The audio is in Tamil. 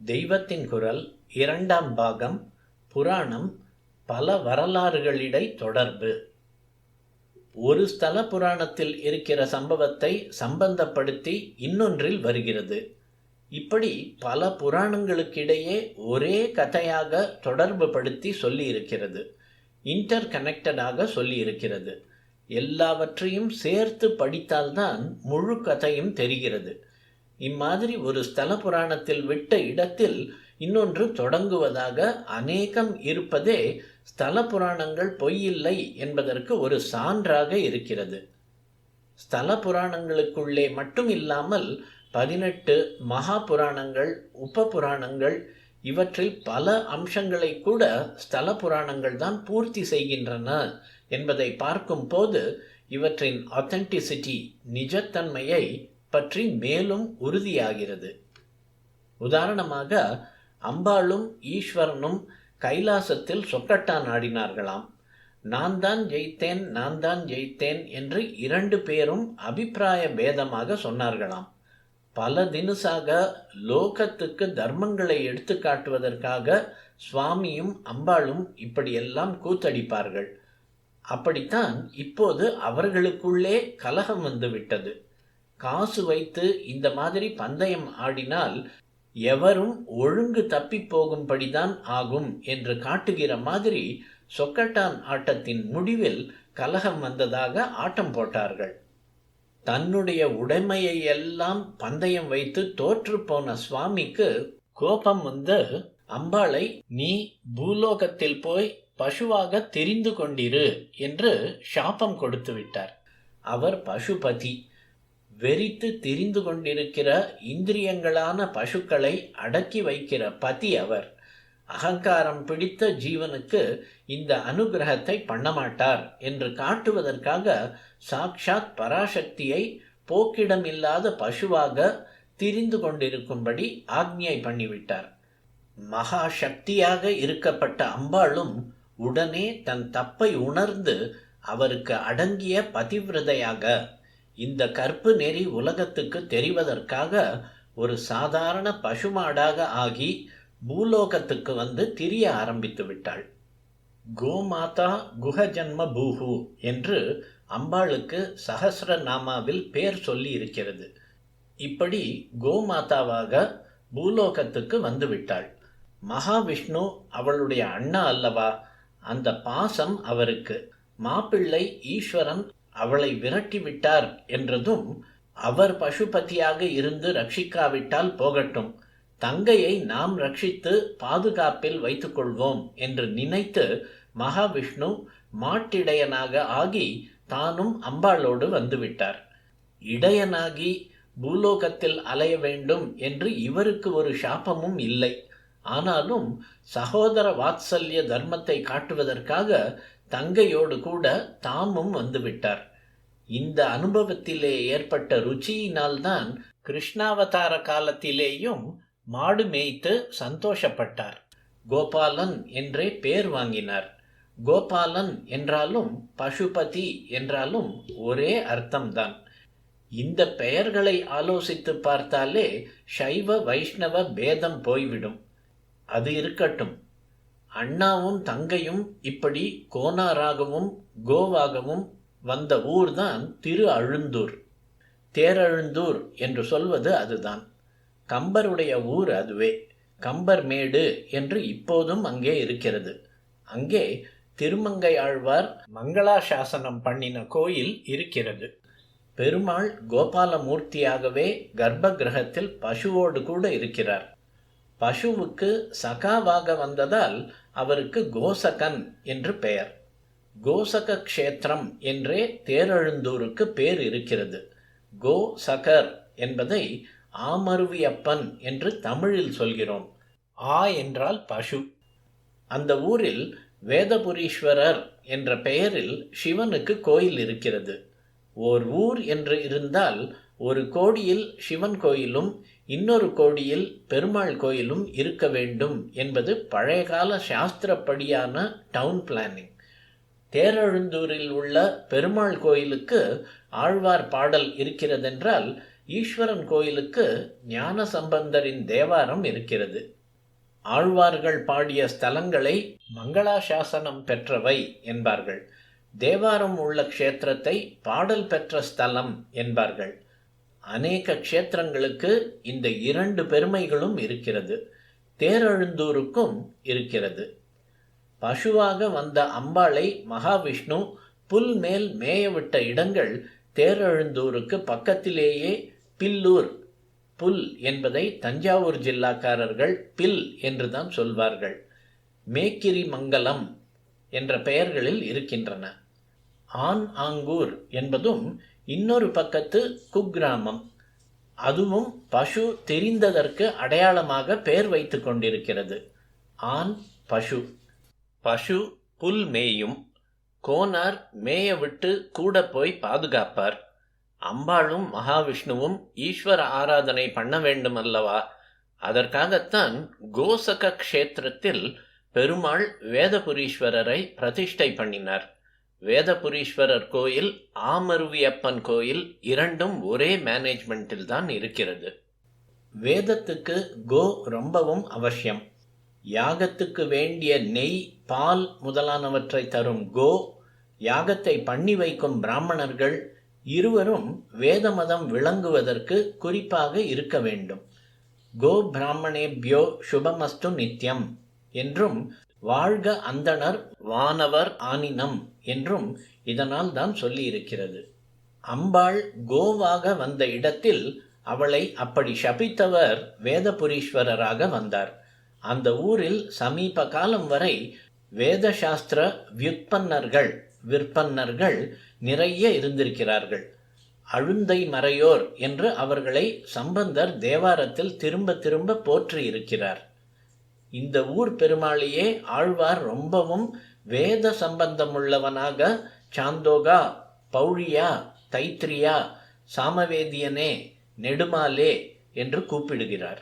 தெய்வத்தின் குரல் இரண்டாம் பாகம். புராணம் பல வரலாறுகளிடை தொடர்பு. ஒரு ஸ்தல புராணத்தில் இருக்கிற சம்பவத்தை சம்பந்தப்படுத்தி இன்னொன்றில் வருகிறது. இப்படி பல புராணங்களுக்கிடையே ஒரே கதையாக தொடர்பு படுத்தி சொல்லியிருக்கிறது. இன்டர் கனெக்டடாக சொல்லியிருக்கிறது. எல்லாவற்றையும் சேர்த்து படித்தால்தான் முழு கதையும் தெரிகிறது. இம்மாதிரி ஒரு ஸ்தல புராணத்தில் விட்ட இடத்தில் இன்னொன்று தொடங்குவதாக அநேகம் இருப்பதே ஸ்தல புராணங்கள் பொய்யில்லை என்பதற்கு ஒரு சான்றாக இருக்கிறது. ஸ்தல புராணங்களுக்குள்ளே மட்டும் இல்லாமல் 18 மகா புராணங்கள், உப புராணங்கள், இவற்றில் பல அம்சங்களை கூட ஸ்தல புராணங்கள் தான் பூர்த்தி செய்கின்றன என்பதை பார்க்கும் போது இவற்றின் ஆத்தென்டிசிட்டி, நிஜத்தன்மையை பற்றி மேலும் உறுதியாகிறது. உதாரணமாக, அம்பாளும் ஈஸ்வரனும் கைலாசத்தில் சொக்கட்டான் ஆடினார்களாம். நான் தான் ஜெயித்தேன் என்று 2 பேரும் அபிப்பிராய பேதமாக சொன்னார்களாம். பல தினுசாக லோகத்துக்கு தர்மங்களை எடுத்து காட்டுவதற்காக சுவாமியும் அம்பாளும் இப்படியெல்லாம் கூத்தடிப்பார்கள். அப்படித்தான் இப்போது அவர்களுக்குள்ளே கலகம் வந்துவிட்டது. காசு வைத்து இந்த மாதிரி பந்தயம் ஆடினால் எவரும் ஒழுங்கு தப்பி போகும்படிதான் ஆகும் என்று காட்டுகிற மாதிரி சொக்கட்டான் ஆட்டத்தின் முடிவில் கலகம் வந்ததாக ஆட்டம் போட்டார்கள். தன்னுடைய உடைமையை எல்லாம் பந்தயம் வைத்து தோற்று போன சுவாமிக்கு கோபம் வந்து அம்பாளை நீ பூலோகத்தில் போய் பசுவாக தெரிந்து கொண்டிரு என்று சாபம் கொடுத்து விட்டார். அவர் பசுபதி. வெறித்து திரிந்து கொண்டிருக்கிற இந்திரியங்களான பசுக்களை அடக்கி வைக்கிற பதி அவர். அகங்காரம் பிடித்த ஜீவனுக்கு இந்த அனுகிரகத்தை பண்ணமாட்டார் என்று காட்டுவதற்காக சாக்ஷாத் பராசக்தியை போக்கிடமில்லாத பசுவாக திரிந்து கொண்டிருக்கும்படி ஆக்ஞை பண்ணிவிட்டார். மகா சக்தியாக இருக்கப்பட்ட அம்பாளும் உடனே தன் தப்பை உணர்ந்து அவருக்கு அடங்கிய பதிவிரதையாக இந்த கற்பு நெறி உலகத்துக்கு தெரிவதற்காக ஒரு சாதாரண பசுமாடாக ஆகி பூலோகத்துக்கு வந்து திரிய ஆரம்பித்து விட்டாள். கோமாதா குஹஜன்ம பூஹு என்று அம்பாளுக்கு சஹஸ்ரநாமாவில் பேர் சொல்லி இருக்கிறது. இப்படி கோமாதாவாக பூலோகத்துக்கு வந்து விட்டாள். மகாவிஷ்ணு அவளுடைய அண்ணா அல்லவா? அந்த பாசம் அவருக்கு. மாப்பிள்ளை ஈஸ்வரன் அவளை விரட்டி விட்டார் என்றதும் அவர் பசுபதியாக இருந்து ரட்சிக்காவிட்டால் போகட்டும், தங்கையை நாம் ரட்சித்து பாதுகாப்பில் வைத்துக்கொள்வோம் என்று நினைத்து மகாவிஷ்ணு மாட்டிடையனாக ஆகி தானும் அம்பாளோடு வந்துவிட்டார். இடையனாகி பூலோகத்தில் அலைய வேண்டும் என்று இவருக்கு ஒரு சாபமும் இல்லை. ஆனாலும் சகோதர வாத்சல்ய தர்மத்தை காட்டுவதற்காக தங்கையோடு கூட தாமும் வந்துவிட்டார். இந்த அனுபவத்திலே ஏற்பட்ட ருச்சியினால்தான் கிருஷ்ணாவதார காலத்திலேயும் மாடு மேய்த்து சந்தோஷப்பட்டார். கோபாலன் என்றே பேர் வாங்கினார். கோபாலன் என்றாலும் பசுபதி என்றாலும் ஒரே அர்த்தம்தான். இந்த பெயர்களை ஆலோசித்து பார்த்தாலே சைவ வைஷ்ணவ பேதம் போய்விடும். அது இருக்கட்டும். அண்ணாவும் தங்கையும் இப்படி கோனாராகவும் கோவாகவும் வந்த ஊர்தான் திரு அழுந்தூர். தேரழுந்தூர் என்று சொல்வது அதுதான். கம்பருடைய ஊர் அதுவே. கம்பர் மேடு என்று இப்போதும் அங்கே இருக்கிறது. அங்கே திருமங்கை ஆழ்வார் மங்களாசாசனம் பண்ணின கோயில் இருக்கிறது. பெருமாள் கோபாலமூர்த்தியாகவே கர்ப்ப கிரகத்தில் பசுவோடு கூட இருக்கிறார். பசுவுக்கு சகாவாக வந்ததால் அவருக்கு கோசகன் என்று பெயர். கோசக க்ஷேத்திரம் என்றே தேரழுந்தூருக்கு பேர் இருக்கிறது. கோ சகர் என்பதை ஆமருவியப்பன் என்று தமிழில் சொல்கிறோம். ஆ என்றால் பசு. அந்த ஊரில் வேதபுரீஸ்வரர் என்ற பெயரில் சிவனுக்கு கோயில் இருக்கிறது. ஓர் ஊர் என்று இருந்தால் ஒரு கோடியில் சிவன் கோயிலும் இன்னொரு கோடியில் பெருமாள் கோயிலும் இருக்க வேண்டும் என்பது பழையகால சாஸ்திரப்படியான டவுன் பிளானிங். தேரழுந்தூரில் உள்ள பெருமாள் கோயிலுக்கு ஆழ்வார் பாடல் இருக்கிறதென்றால் ஈஸ்வரன் கோயிலுக்கு ஞான சம்பந்தரின் தேவாரம் இருக்கிறது. ஆழ்வார்கள் பாடிய ஸ்தலங்களை மங்களாசாசனம் பெற்றவை என்பார்கள். தேவாரம் உள்ள க்ஷேத்திரத்தை பாடல் பெற்ற ஸ்தலம் என்பார்கள். அநேக க்ஷேத்திரங்களுக்கு இந்த இரண்டு பெருமைகளும் இருக்கிறது. தேரெழுந்தூருக்கும் இருக்கிறது. பசுவாக வந்த அம்பாளை மகாவிஷ்ணு புல் மேல் மேயவிட்ட இடங்கள் தேரெழுந்தூருக்கு பக்கத்திலேயே பில்லூர், புல் என்பதை தஞ்சாவூர் ஜில்லாக்காரர்கள் பில் என்றுதான் சொல்வார்கள். மேக்கிரி மங்கலம் என்ற பெயர்களில் இருக்கின்றன. ஆன் ஆங்கூர் என்பதும் இன்னொரு பக்கத்து குக்கிராமம். அதுவும் பசு தெரிந்ததற்கு அடையாளமாக பெயர் வைத்து கொண்டிருக்கிறது. ஆன் பசு. பசு புல் மேயும். கோனார் மேய விட்டு கூட போய் பாதுகாப்பார். அம்பாளும் மகாவிஷ்ணுவும் ஈஸ்வர ஆராதனை பண்ண வேண்டும் அல்லவா? அதற்காகத்தான் கோசக க்ஷேத்திரத்தில் பெருமாள் வேதபுரீஸ்வரரை பிரதிஷ்டை பண்ணினார். வேதபுரீஸ்வரர் கோயில், ஆமருவியப்பன் கோயில் இரண்டும் ஒரே மேனேஜ்மெண்ட்டில் தான் இருக்கிறது. வேதத்துக்கு கோ ரொம்பவும் அவசியம். யாகத்துக்கு வேண்டிய நெய், பால் முதலானவற்றை தரும் கோ, யாகத்தை பண்ணி வைக்கும் பிராமணர்கள் இருவரும் வேத மதம் விளங்குவதற்கு குறிப்பாக இருக்க வேண்டும். கோ பிராமணேபியோ சுபமஸ்து நித்யம் என்றும், வாழ்க அந்தணர் வானவர் ஆனினம் என்றும் இதனால் தான் சொல்லியிருக்கிறது. அம்பாள் கோவாக வந்த இடத்தில் அவளை அப்படி சபித்தவர் வேதபுரீஸ்வரராக வந்தார். அந்த ஊரில் சமீப காலம் வரை வேதசாஸ்திர விற்பன்னர்கள் நிறைய இருந்திருக்கிறார்கள். அழுந்தை மறையோர் என்று அவர்களை சம்பந்தர் தேவாரத்தில் திரும்ப திரும்ப போற்றி இருக்கிறார். இந்த ஊர் பெருமாளையே ஆழ்வார் ரொம்பவும் வேத சம்பந்தமுள்ளவனாக சாந்தோகா, பௌழியா, தைத்திரியா, சாமவேதியனே, நெடுமாலே என்று கூப்பிடுகிறார்.